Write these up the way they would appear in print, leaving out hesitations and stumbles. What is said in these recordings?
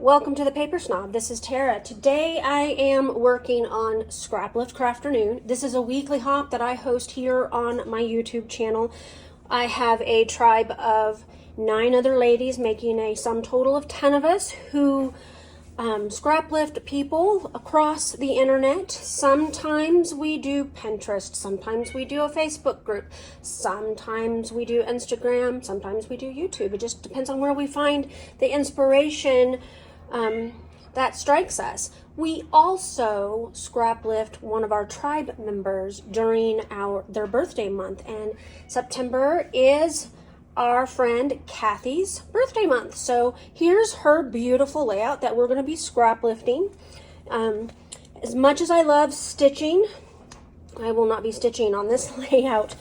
welcome to the Paper Snob. This is Tara. Today I am working on Scraplift Crafternoon. This is a weekly hop that I host here on my YouTube channel. I have a tribe of 9 other ladies, making a sum total of 10 of us who scraplift people across the internet. Sometimes we do Pinterest, sometimes we do a Facebook group, sometimes we do Instagram, sometimes we do YouTube. It just depends on where we find the inspiration that strikes us. We also scraplift one of our tribe members during their birthday month, and September is our friend Kathy's birthday month. So here's her beautiful layout that we're going to be scraplifting. As much as I love stitching, I will not be stitching on this layout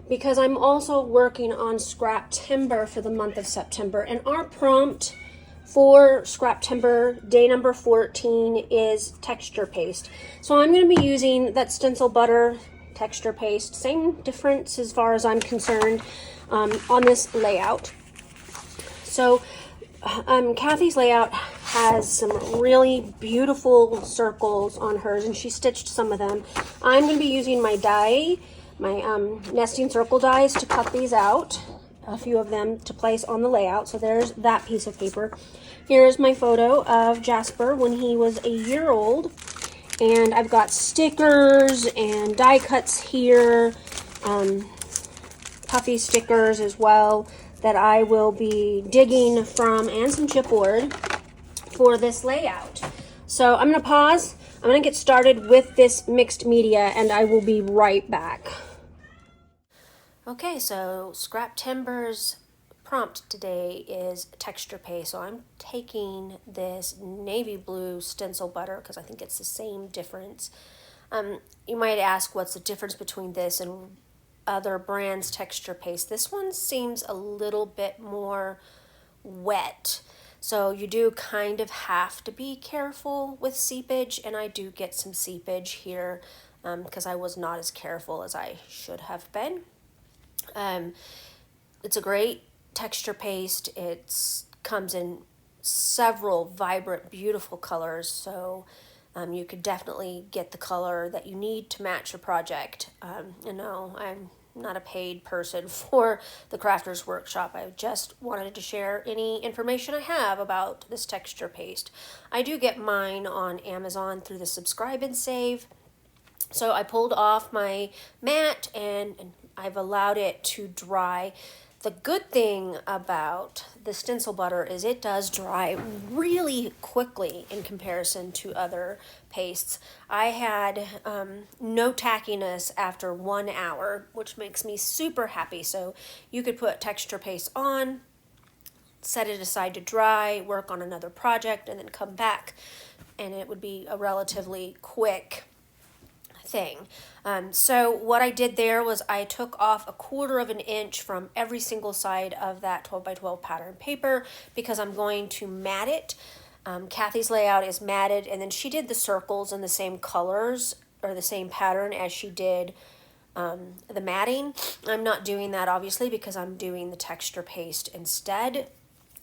because I'm also working on scrap timber for the month of September. And our prompt for scrap timber day number 14 is texture paste. So I'm going to be using that stencil butter texture paste. Same difference as far as I'm concerned on this layout. So Kathy's layout has some really beautiful circles on hers, and she stitched some of them. I'm going to be using my die, my nesting circle dies, to cut these out, a few of them to place on the layout. So there's that piece of paper. Here's my photo of Jasper when he was a year old, and I've got stickers and die cuts here, puffy stickers as well that I will be digging from, and some chipboard for this layout. So I'm going to pause. I'm going to get started with this mixed media, and I will be right back. Okay, so Scrap Timber's prompt today is texture paste. So I'm taking this navy blue stencil butter because I think it's the same difference. You might ask, what's the difference between this and other brands' texture paste? This one seems a little bit more wet, so you do kind of have to be careful with seepage, and I do get some seepage here because I was not as careful as I should have been. It's a great texture paste. It comes in several vibrant, beautiful colors, so you could definitely get the color that you need to match your project. No, I'm not a paid person for the Crafters Workshop. I just wanted to share any information I have about this texture paste. I do get mine on Amazon through the subscribe and save. So I pulled off my mat and I've allowed it to dry. The good thing about the stencil butter is it does dry really quickly in comparison to other pastes. I had no tackiness after 1 hour, which makes me super happy. So you could put texture paste on, set it aside to dry, work on another project, and then come back, and it would be a relatively quick thing. So what I did there was I took off 1/4 inch from every single side of that 12 by 12 pattern paper because I'm going to mat it. Kathy's layout is matted, and then she did the circles in the same colors or the same pattern as she did the matting. I'm not doing that obviously because I'm doing the texture paste instead.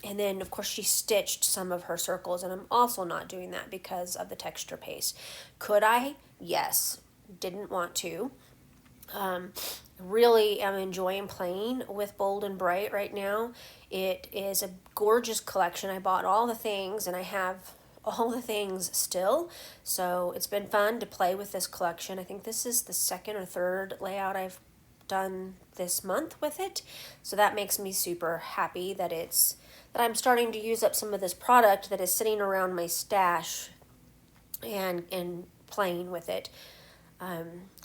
And then of course she stitched some of her circles, and I'm also not doing that because of the texture paste. Could I? Yes. Didn't want to. Really am enjoying playing with Bold and Bright right now. It is a gorgeous collection. I bought all the things, and I have all the things still, so it's been fun to play with this collection. I think this is the second or third layout I've done this month with it, so that makes me super happy that I'm starting to use up some of this product that is sitting around my stash and playing with it.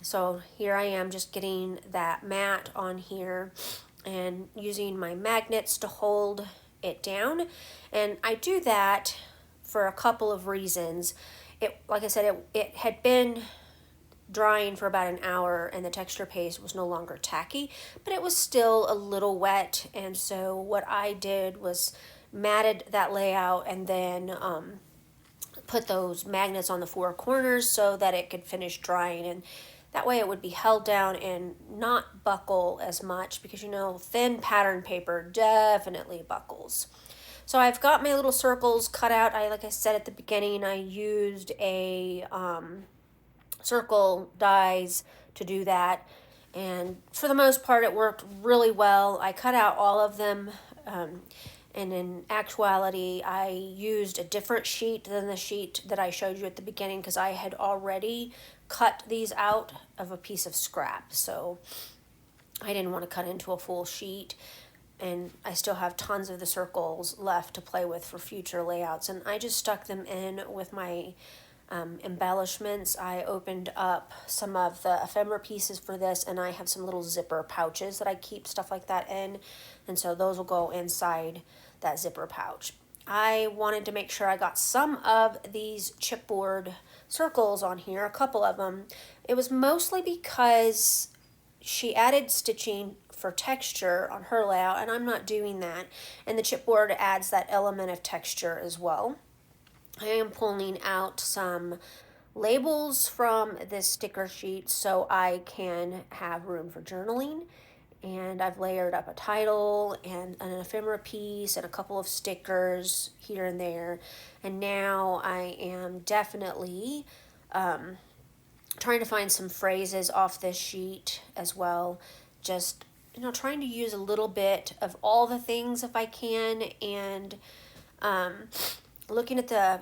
So here I am just getting that mat on here and using my magnets to hold it down. And I do that for a couple of reasons. Like I said, it had been drying for about an hour and the texture paste was no longer tacky, but it was still a little wet. And so what I did was matted that layout and then put those magnets on the 4 corners so that it could finish drying, and that way it would be held down and not buckle as much because thin pattern paper definitely buckles. So I've got my little circles cut out. Like I said at the beginning, I used a circle dies to do that. And for the most part, it worked really well. I cut out all of them. And in actuality, I used a different sheet than the sheet that I showed you at the beginning because I had already cut these out of a piece of scrap. So I didn't want to cut into a full sheet. And I still have tons of the circles left to play with for future layouts. And I just stuck them in with my embellishments. I opened up some of the ephemera pieces for this, and I have some little zipper pouches that I keep stuff like that in. And so those will go inside that zipper pouch. I wanted to make sure I got some of these chipboard circles on here, a couple of them. It was mostly because she added stitching for texture on her layout, and I'm not doing that. And the chipboard adds that element of texture as well. I am pulling out some labels from this sticker sheet so I can have room for journaling. And I've layered up a title and an ephemera piece and a couple of stickers here and there. And now I am definitely trying to find some phrases off this sheet as well. Just, trying to use a little bit of all the things if I can. And looking at the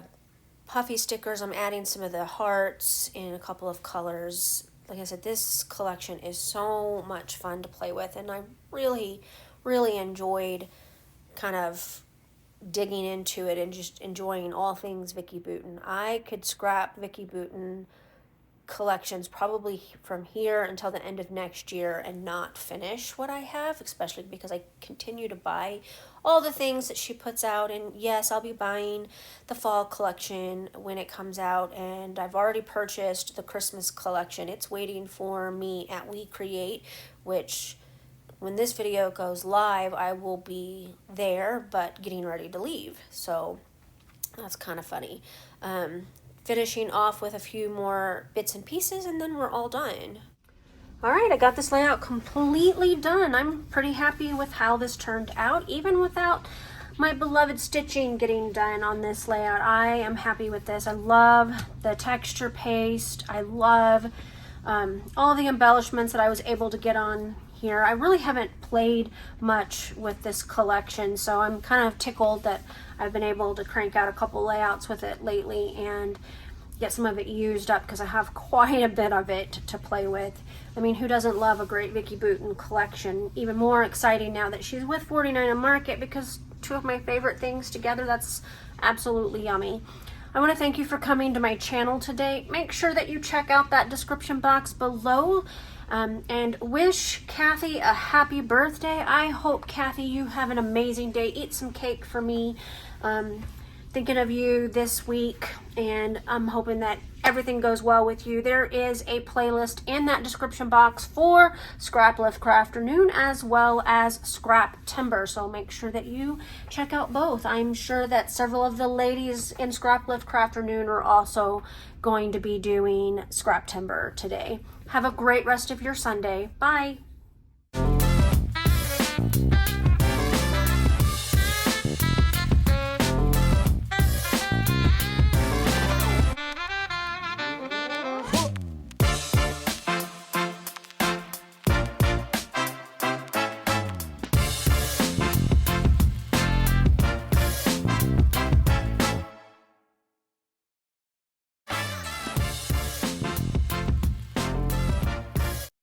puffy stickers, I'm adding some of the hearts in a couple of colors. Like I said, this collection is so much fun to play with, and I really, really enjoyed kind of digging into it and just enjoying all things Vicki Boutin. I could scrap Vicki Boutin collections probably from here until the end of next year and not finish what I have, especially because I continue to buy all the things that she puts out. And yes, I'll be buying the fall collection when it comes out, and I've already purchased the Christmas collection. It's waiting for me at We Create, which when this video goes live I will be there but getting ready to leave, so that's kind of funny. Finishing off with a few more bits and pieces, and then we're all done. All right, I got this layout completely done. I'm pretty happy with how this turned out, even without my beloved stitching getting done on this layout. I am happy with this. I love the texture paste. I love all the embellishments that I was able to get on here. I really haven't played much with this collection, so I'm kind of tickled that I've been able to crank out a couple layouts with it lately and get some of it used up because I have quite a bit of it to play with. I mean, who doesn't love a great Vicki Boutin collection? Even more exciting now that she's with 49 Market, because two of my favorite things together. That's absolutely yummy. I want to thank you for coming to my channel today. Make sure that you check out that description box below and wish Kathy a happy birthday. I hope, Kathy, you have an amazing day. Eat some cake for me. Thinking of you this week, and I'm hoping that everything goes well with you. There is a playlist in that description box for Scraplift Crafternoon as well as Scrap Timber, so make sure that you check out both. I'm sure that several of the ladies in Scraplift Crafternoon are also going to be doing Scrap Timber today. Have a great rest of your Sunday. Bye.